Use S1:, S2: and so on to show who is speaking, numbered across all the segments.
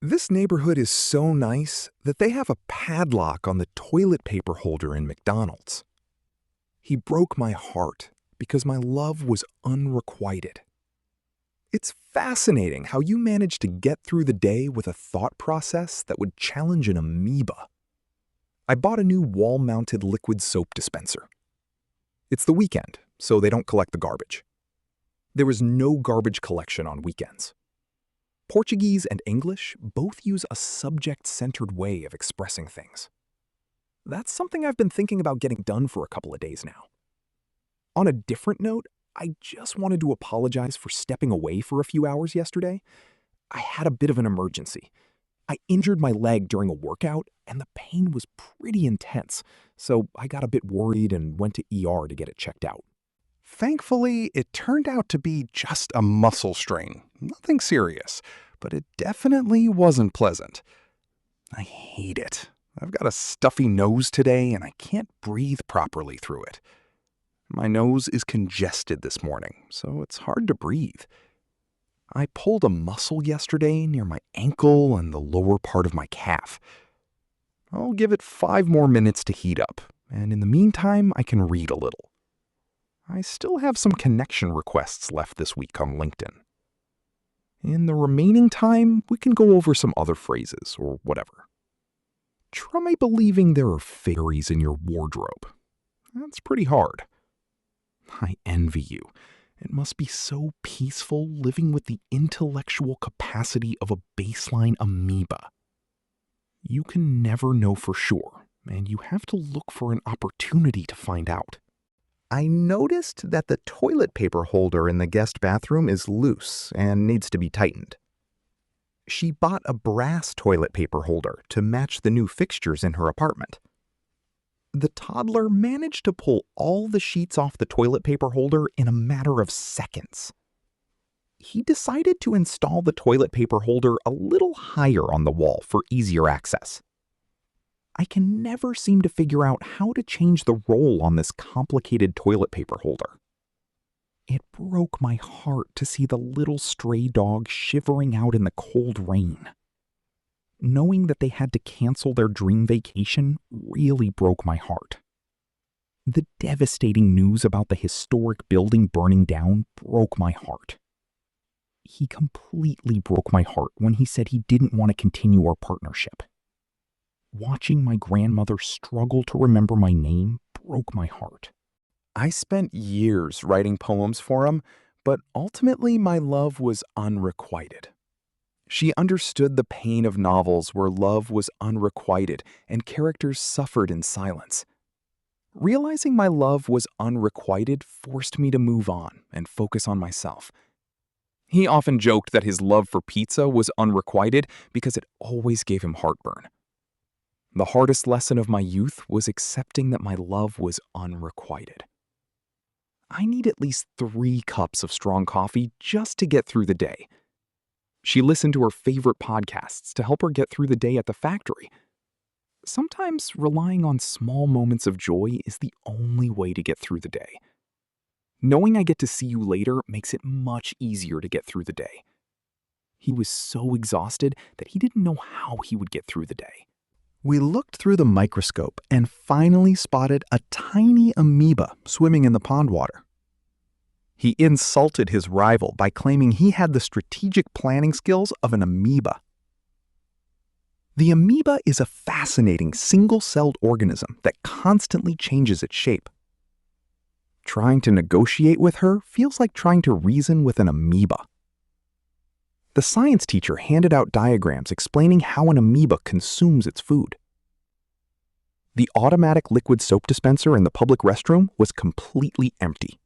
S1: This neighborhood is so nice that they have a padlock on the toilet paper holder in McDonald's. He broke my heart because my love was unrequited. It's fascinating how you manage to get through the day with a thought process that would challenge an amoeba. I bought a new wall-mounted liquid soap dispenser. It's the weekend, so they don't collect the garbage. There is no garbage collection on weekends. Portuguese and English both use a subject-centered way of expressing things. That's something I've been thinking about getting done for a couple of days now. On a different note, I just wanted to apologize for stepping away for a few hours yesterday. I had a bit of an emergency. I injured my leg during a workout, and the pain was pretty intense, so I got a bit worried and went to ER to get it checked out.
S2: Thankfully, it turned out to be just a muscle strain. Nothing serious, but it definitely wasn't pleasant. I hate it. I've got a stuffy nose today and I can't breathe properly through it. My nose is congested this morning, so it's hard to breathe. I pulled a muscle yesterday near my ankle and the lower part of my calf. I'll give it 5 more minutes to heat up, and in the meantime, I can read a little. I still have some connection requests left this week on LinkedIn. In the remaining time, we can go over some other phrases or whatever. Try believing there are fairies in your wardrobe. That's pretty hard. I envy you. It must be so peaceful living with the intellectual capacity of a baseline amoeba. You can never know for sure, and you have to look for an opportunity to find out. I noticed that the toilet paper holder in the guest bathroom is loose and needs to be tightened. She bought a brass toilet paper holder to match the new fixtures in her apartment. The toddler managed to pull all the sheets off the toilet paper holder in a matter of seconds. He decided to install the toilet paper holder a little higher on the wall for easier access. I can never seem to figure out how to change the roll on this complicated toilet paper holder. It broke my heart to see the little stray dog shivering out in the cold rain. Knowing that they had to cancel their dream vacation really broke my heart. The devastating news about the historic building burning down broke my heart. He completely broke my heart when he said he didn't want to continue our partnership. Watching my grandmother struggle to remember my name broke my heart. I spent years writing poems for him, but ultimately my love was unrequited. She understood the pain of novels where love was unrequited and characters suffered in silence. Realizing my love was unrequited forced me to move on and focus on myself. He often joked that his love for pizza was unrequited because it always gave him heartburn. The hardest lesson of my youth was accepting that my love was unrequited. I need at least 3 cups of strong coffee just to get through the day. She listened to her favorite podcasts to help her get through the day at the factory. Sometimes relying on small moments of joy is the only way to get through the day. Knowing I get to see you later makes it much easier to get through the day. He was so exhausted that he didn't know how he would get through the day. We looked through the microscope and finally spotted a tiny amoeba swimming in the pond water. He insulted his rival by claiming he had the strategic planning skills of an amoeba. The amoeba is a fascinating single-celled organism that constantly changes its shape. Trying to negotiate with her feels like trying to reason with an amoeba. The science teacher handed out diagrams explaining how an amoeba consumes its food. The automatic liquid soap dispenser in the public restroom was completely empty.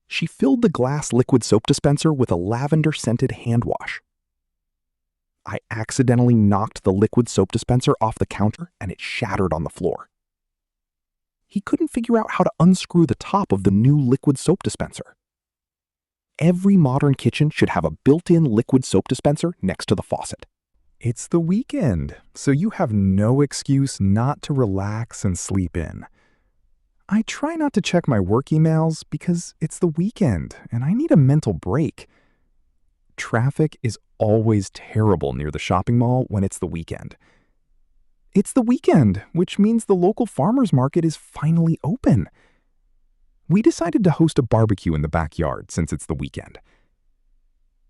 S2: She filled the glass liquid soap dispenser with a lavender-scented hand wash. I accidentally knocked the liquid soap dispenser off the counter and it shattered on the floor. He couldn't figure out how to unscrew the top of the new liquid soap dispenser. Every modern kitchen should have a built-in liquid soap dispenser next to the faucet. It's the weekend, so you have no excuse not to relax and sleep in. I try not to check my work emails because it's the weekend and I need a mental break.
S1: Traffic is always terrible near the shopping mall when it's the weekend. It's the weekend, which means the local farmers market is finally open. We decided to host a barbecue in the backyard since it's the weekend.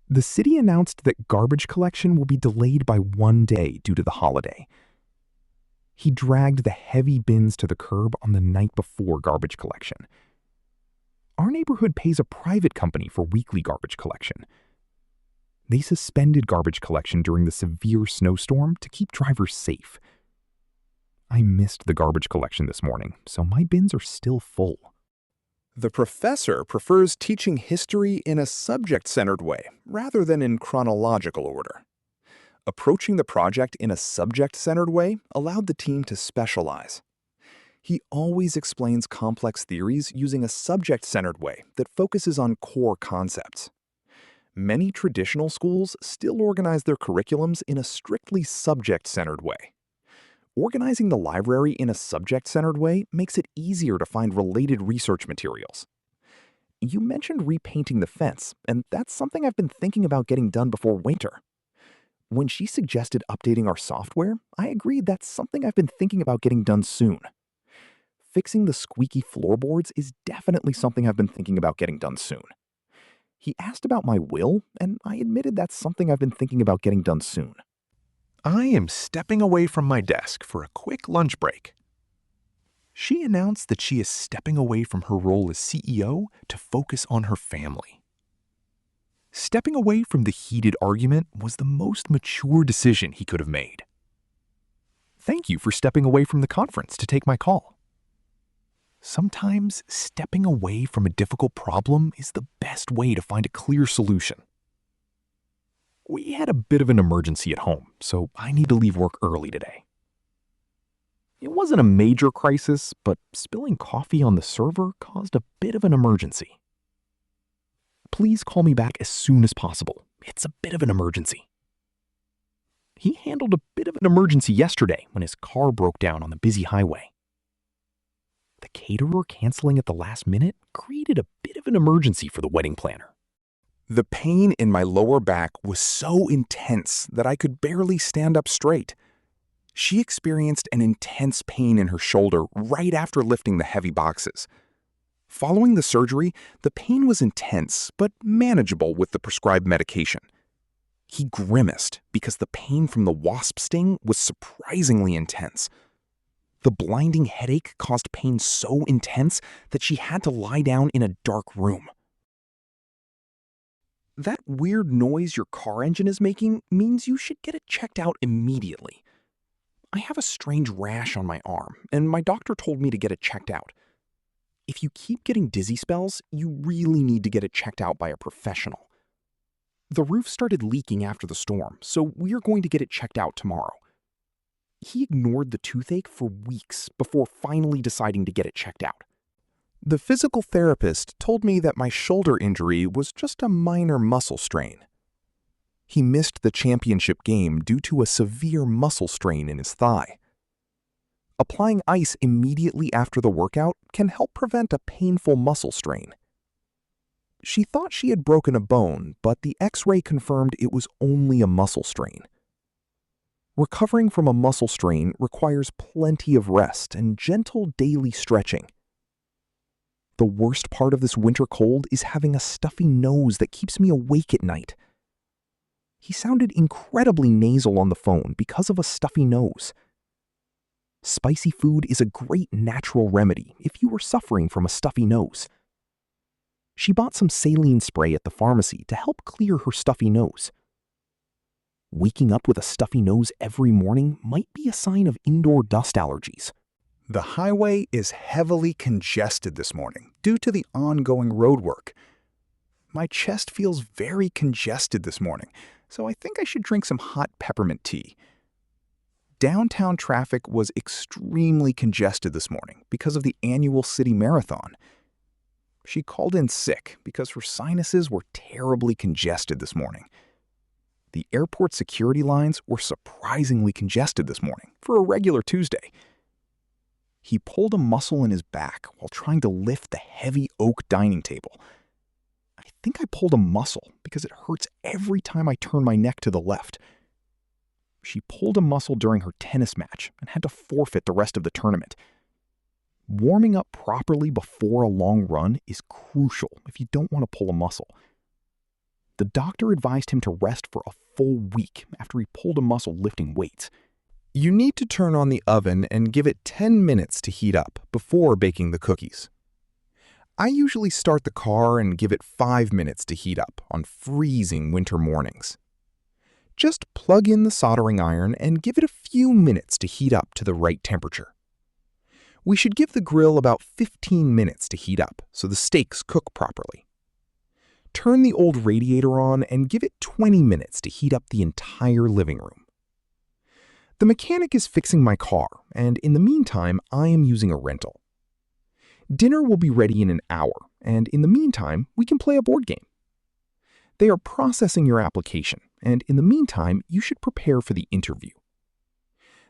S1: The city announced that garbage collection will be delayed by 1 day due to the holiday. He dragged the heavy bins to the curb on the night before garbage collection. Our neighborhood pays a private company for weekly garbage collection. They suspended garbage collection during the severe snowstorm to keep drivers safe. I missed the garbage collection this morning, so my bins are still full.
S2: The professor prefers teaching history in a subject-centered way, rather than in chronological order. Approaching the project in a subject-centered way allowed the team to specialize. He always explains complex theories using a subject-centered way that focuses on core concepts. Many traditional schools still organize their curriculums in a strictly subject-centered way. Organizing the library in a subject-centered way makes it easier to find related research materials. You mentioned repainting the fence, and that's something I've been thinking about getting done before winter. When she suggested updating our software, I agreed that's something I've been thinking about getting done soon. Fixing the squeaky floorboards is definitely something I've been thinking about getting done soon. He asked about my will, and I admitted that's something I've been thinking about getting done soon.
S1: I am stepping away from my desk for a quick lunch break. She announced that she is stepping away from her role as CEO to focus on her family. Stepping away from the heated argument was the most mature decision he could have made. Thank you for stepping away from the conference to take my call. Sometimes stepping away from a difficult problem is the best way to find a clear solution. We had a bit of an emergency at home, so I need to leave work early today. It wasn't a major crisis, but spilling coffee on the server caused a bit of an emergency. Please call me back as soon as possible. It's a bit of an emergency. He handled a bit of an emergency yesterday when his car broke down on the busy highway. The caterer canceling at the last minute created a bit of an emergency for the wedding planner.
S2: The pain in my lower back was so intense that I could barely stand up straight. She experienced an intense pain in her shoulder right after lifting the heavy boxes. Following the surgery, the pain was intense but manageable with the prescribed medication. He grimaced because the pain from the wasp sting was surprisingly intense. The blinding headache caused pain so intense that she had to lie down in a dark room. That weird noise your car engine is making means you should get it checked out immediately. I have a strange rash on my arm, and my doctor told me to get it checked out. If you keep getting dizzy spells, you really need to get it checked out by a professional. The roof started leaking after the storm, so we are going to get it checked out tomorrow. He ignored the toothache for weeks before finally deciding to get it checked out. The physical therapist told me that my shoulder injury was just a minor muscle strain. He missed the championship game due to a severe muscle strain in his thigh. Applying ice immediately after the workout can help prevent a painful muscle strain. She thought she had broken a bone, but the X-ray confirmed it was only a muscle strain. Recovering from a muscle strain requires plenty of rest and gentle daily stretching. The worst part of this winter cold is having a stuffy nose that keeps me awake at night. He sounded incredibly nasal on the phone because of a stuffy nose. Spicy food is a great natural remedy if you are suffering from a stuffy nose. She bought some saline spray at the pharmacy to help clear her stuffy nose. Waking up with a stuffy nose every morning might be a sign of indoor dust allergies. The highway is heavily congested this morning due to the ongoing road work. My chest feels very congested this morning, so I think I should drink some hot peppermint tea. Downtown traffic was extremely congested this morning because of the annual city marathon. She called in sick because her sinuses were terribly congested this morning. The airport security lines were surprisingly congested this morning for a regular Tuesday. He pulled a muscle in his back while trying to lift the heavy oak dining table. I
S1: think I pulled a muscle because it hurts every time I turn my neck to the left. She pulled a muscle during her tennis match and had to forfeit the rest of the tournament. Warming up properly before a long run is crucial if you don't want to pull a muscle. The doctor advised him to rest for a full week after he pulled a muscle lifting weights. You need to turn on the oven and give it 10 minutes to heat up before baking the cookies. I usually start the car and give it 5 minutes to heat up on freezing winter mornings. Just plug in the soldering iron and give it a few minutes to heat up to the right temperature. We should give the grill about 15 minutes to heat up so the steaks cook properly. Turn the old radiator on and give it 20 minutes to heat up the entire living room. The mechanic is fixing my car, and in the meantime, I am using a rental. Dinner will be ready in an hour, and in the meantime, we can play a board game. They are processing your application, and in the meantime, you should prepare for the interview.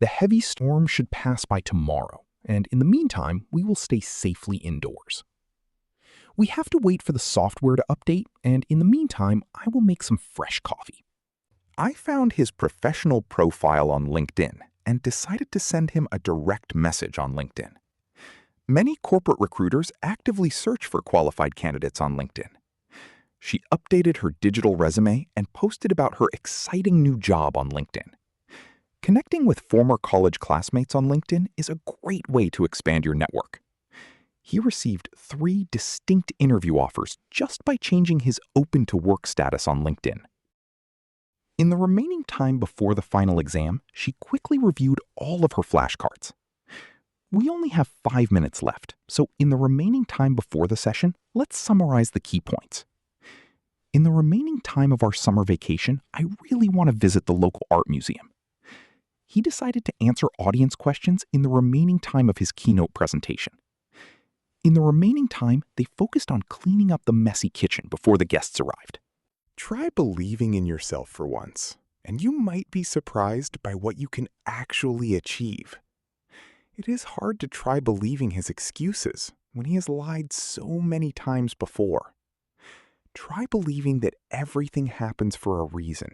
S1: The heavy storm should pass by tomorrow, and in the meantime, we will stay safely indoors. We have to wait for the software to update, and in the meantime, I will make some fresh coffee. I found his professional profile on LinkedIn and decided to send him a direct message on LinkedIn. Many corporate recruiters actively search for qualified candidates on LinkedIn. She updated her digital resume and posted about her exciting new job on LinkedIn. Connecting with former college classmates on LinkedIn is a great way to expand your network. He received 3 distinct interview offers just by changing his open to work status on LinkedIn. In the remaining time before the final exam, she quickly reviewed all of her flashcards. We only have 5 minutes left, so in the remaining time before the session, let's summarize the key points. In the remaining time of our summer vacation, I really want to visit the local art museum. He decided to answer audience questions in the remaining time of his keynote presentation. In the remaining time, they focused on cleaning up the messy kitchen before the guests arrived.
S2: Try believing in yourself for once, and you might be surprised by what you can actually achieve. It is hard to try believing his excuses when he has lied so many times before. Try believing that everything happens for a reason,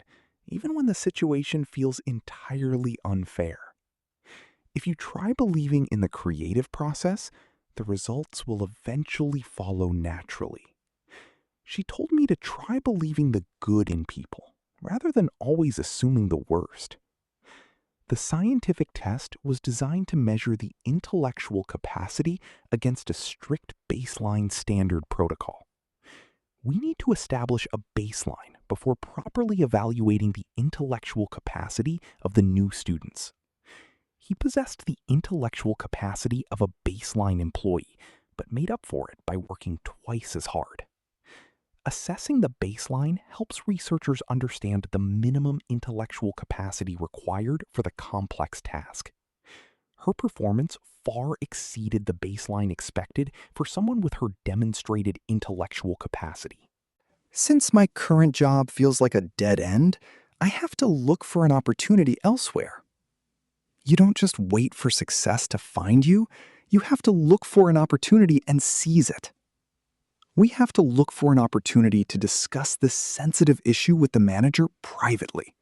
S2: even when the situation feels entirely unfair. If you try believing in the creative process, the results will eventually follow naturally. She told me to try believing the good in people, rather than always assuming the worst. The scientific test was designed to measure the intellectual capacity against a strict baseline standard protocol. We need to establish a baseline before properly evaluating the intellectual capacity of the new students. He possessed the intellectual capacity of a baseline employee, but made up for it by working twice as hard. Assessing the baseline helps researchers understand the minimum intellectual capacity required for the complex task. Her performance far exceeded the baseline expected for someone with her demonstrated intellectual capacity.
S1: Since my current job feels like a dead end, I have to look for an opportunity elsewhere. You don't just wait for success to find you, you have to look for an opportunity and seize it. We have to look for an opportunity to discuss this sensitive issue with the manager privately.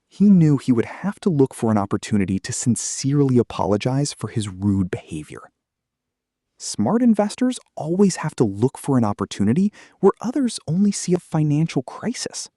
S1: He knew he would have to look for an opportunity to sincerely apologize for his rude behavior. Smart investors always have to look for an opportunity where others only see a financial crisis.